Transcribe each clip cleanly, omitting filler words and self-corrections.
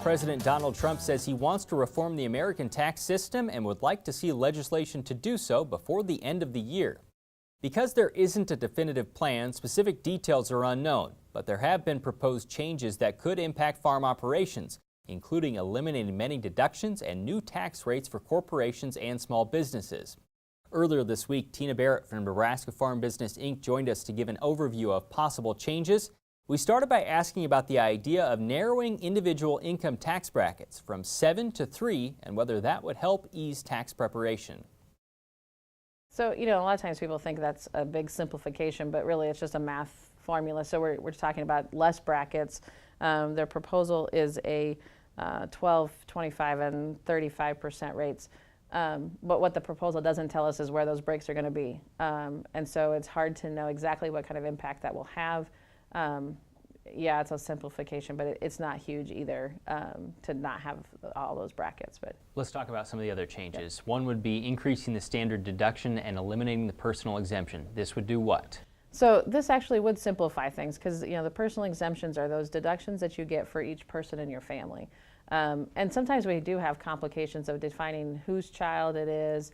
President Donald Trump says he wants to reform the American tax system and would like to see legislation to do so before the end of the year. Because there isn't a definitive plan, specific details are unknown, but there have been proposed changes that could impact farm operations, including eliminating many deductions and new tax rates for corporations and small businesses. Earlier this week, Tina Barrett from Nebraska Farm Business Inc. joined us to give an overview of possible changes. We started by asking about the idea of narrowing individual income tax brackets from 7 to 3 and whether that would help ease tax preparation. So, a lot of times people think that's a big simplification, but really it's just a math formula. So we're talking about less brackets. Their proposal is a 12, 25, and 35% rates. But what the proposal doesn't tell us is where those breaks are going to be. And so it's hard to know exactly what kind of impact that will have. Yeah, it's a simplification, but it's not huge either to not have all those brackets. But let's talk about some of the other changes. Yep. One would be increasing the standard deduction and eliminating the personal exemption. This would do what? So this actually would simplify things because the personal exemptions are those deductions that you get for each person in your family. And sometimes we do have complications of defining whose child it is,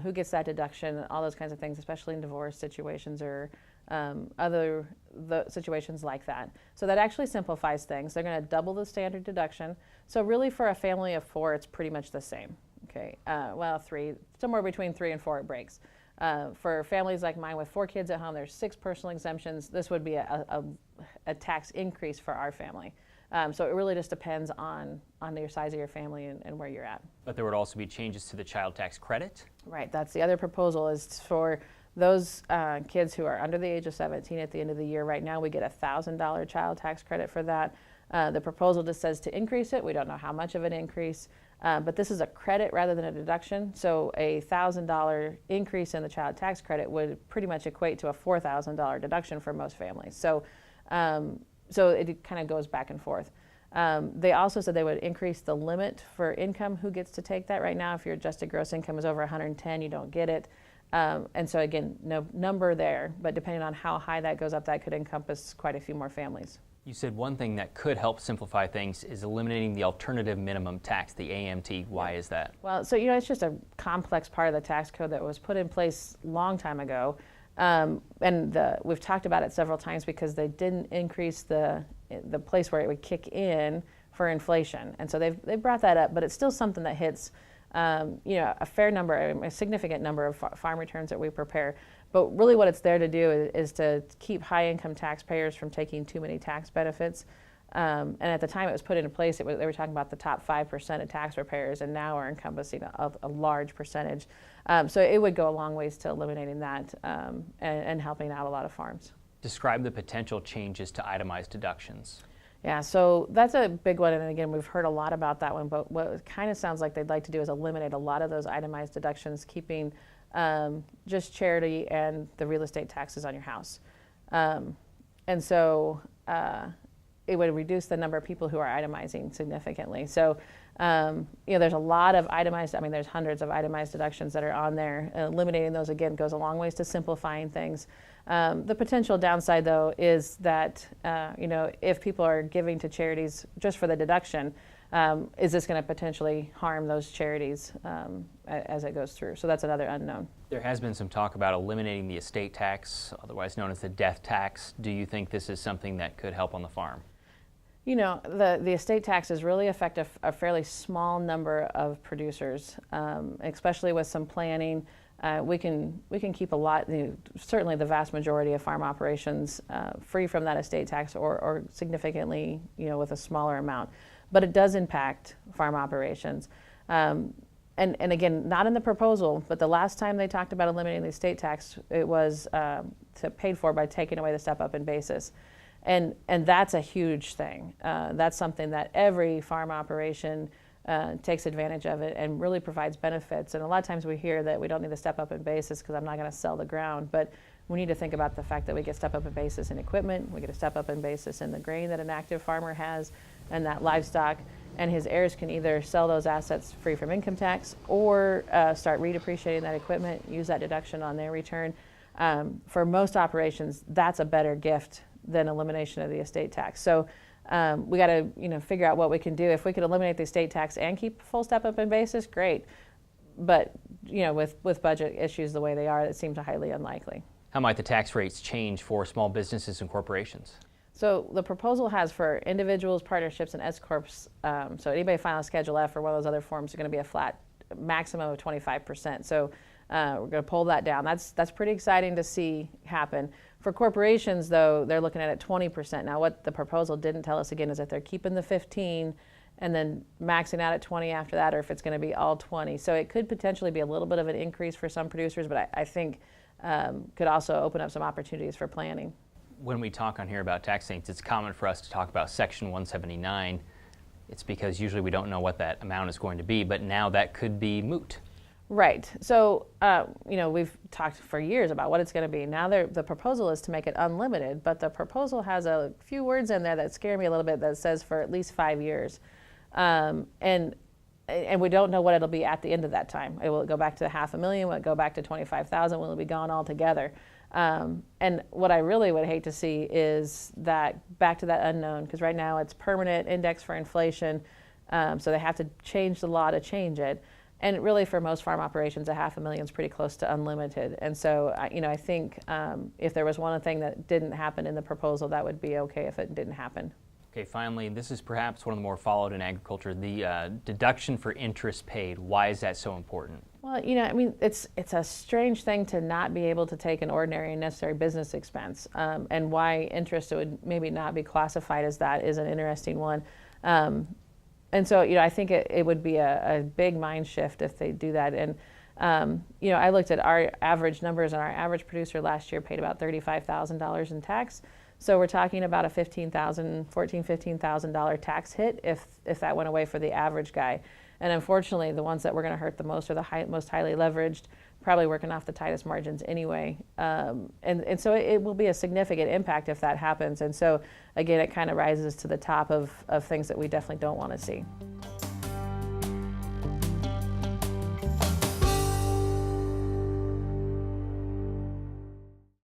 who gets that deduction, all those kinds of things, especially in divorce situations or other situations like that. So that actually simplifies things. They're going to double the standard deduction. So really for a family of 4, it's pretty much the same. Okay, well, 3, somewhere between 3 and 4 it breaks. For families like mine with 4 kids at home, there's 6 personal exemptions. This would be a tax increase for our family. So it really just depends on your size of your family and where you're at. But there would also be changes to the child tax credit? Right, that's the other proposal is for those kids who are under the age of 17 at the end of the year. Right now we get a $1,000 child tax credit for that. The proposal just says to increase it. We don't know how much of an increase, but this is a credit rather than a deduction. So a $1,000 increase in the child tax credit would pretty much equate to a $4,000 deduction for most families. So it kind of goes back and forth. They also said they would increase the limit for income who gets to take that. Right now, if your adjusted gross income is over 110, you don't get it. And so again, no number there, but depending on how high that goes up, that could encompass quite a few more families. You said one thing that could help simplify things is eliminating the alternative minimum tax, the AMT. Why is that? Well, so it's just a complex part of the tax code that was put in place a long time ago. And we've talked about it several times because they didn't increase the place where it would kick in for inflation. And so they've brought that up, but it's still something that hits a fair number, a significant number of farm returns that we prepare. But really what it's there to do is to keep high income taxpayers from taking too many tax benefits. And at the time it was put into place, they were talking about the top 5% of tax preparers, and now are encompassing a large percentage. So it would go a long ways to eliminating that and helping out a lot of farms. Describe the potential changes to itemized deductions. Yeah, so that's a big one, and again, we've heard a lot about that one, but what it kind of sounds like they'd like to do is eliminate a lot of those itemized deductions, keeping just charity and the real estate taxes on your house. And so it would reduce the number of people who are itemizing significantly. So, there's a lot of itemized, there's hundreds of itemized deductions that are on there. Eliminating those, again, goes a long ways to simplifying things. The potential downside, though, is that, if people are giving to charities just for the deduction, is this going to potentially harm those charities as it goes through? So that's another unknown. There has been some talk about eliminating the estate tax, otherwise known as the death tax. Do you think this is something that could help on the farm? The estate taxes really affect a fairly small number of producers, especially with some planning. We can keep a lot, certainly the vast majority of farm operations free from that estate tax or significantly, with a smaller amount. But it does impact farm operations. And again, not in the proposal, but the last time they talked about eliminating the estate tax, it was paid for by taking away the step-up in basis. And that's a huge thing. That's something that every farm operation takes advantage of it and really provides benefits. And a lot of times we hear that we don't need to step up in basis because I'm not going to sell the ground. But we need to think about the fact that we get step up in basis in equipment, we get a step up in basis in the grain that an active farmer has and that livestock. And his heirs can either sell those assets free from income tax or start redepreciating that equipment, use that deduction on their return. For most operations, that's a better gift than elimination of the estate tax. So We got to figure out what we can do. If we could eliminate the estate tax and keep full step-up in basis, great. But with budget issues the way they are, it seems highly unlikely. How might the tax rates change for small businesses and corporations? So the proposal has for individuals, partnerships, and S-corps, so anybody filing Schedule F or one of those other forms are going to be a flat maximum of 25%. So we're going to pull that down. That's pretty exciting to see happen. For corporations, though, they're looking at it 20%. Now, what the proposal didn't tell us, again, is if they're keeping the 15 and then maxing out at 20 after that, or if it's going to be all 20. So it could potentially be a little bit of an increase for some producers, but I think could also open up some opportunities for planning. When we talk on here about tax saints, it's common for us to talk about Section 179. It's because usually we don't know what that amount is going to be, but now that could be moot. Right. So, we've talked for years about what it's going to be. Now the proposal is to make it unlimited, but the proposal has a few words in there that scare me a little bit that says for at least 5 years. And we don't know what it'll be at the end of that time. Will it go back to the $500,000? Will it go back to 25,000? Will it be gone altogether? And what I really would hate to see is that back to that unknown, because right now it's permanent index for inflation, so they have to change the law to change it. And really, for most farm operations, $500,000 is pretty close to unlimited. And so, I think if there was one thing that didn't happen in the proposal, that would be okay if it didn't happen. Okay, finally, this is perhaps one of the more followed in agriculture, the deduction for interest paid. Why is that so important? Well, it's a strange thing to not be able to take an ordinary and necessary business expense, and why interest would maybe not be classified as that is an interesting one. And so, I think it would be a big mind shift if they do that. And, I looked at our average numbers, and our average producer last year paid about $35,000 in tax. So we're talking about a $15,000 tax hit if that went away for the average guy. And unfortunately, the ones that we're going to hurt the most are the most highly leveraged, probably working off the tightest margins anyway. And so it will be a significant impact if that happens. And so, again, it kind of rises to the top of things that we definitely don't want to see.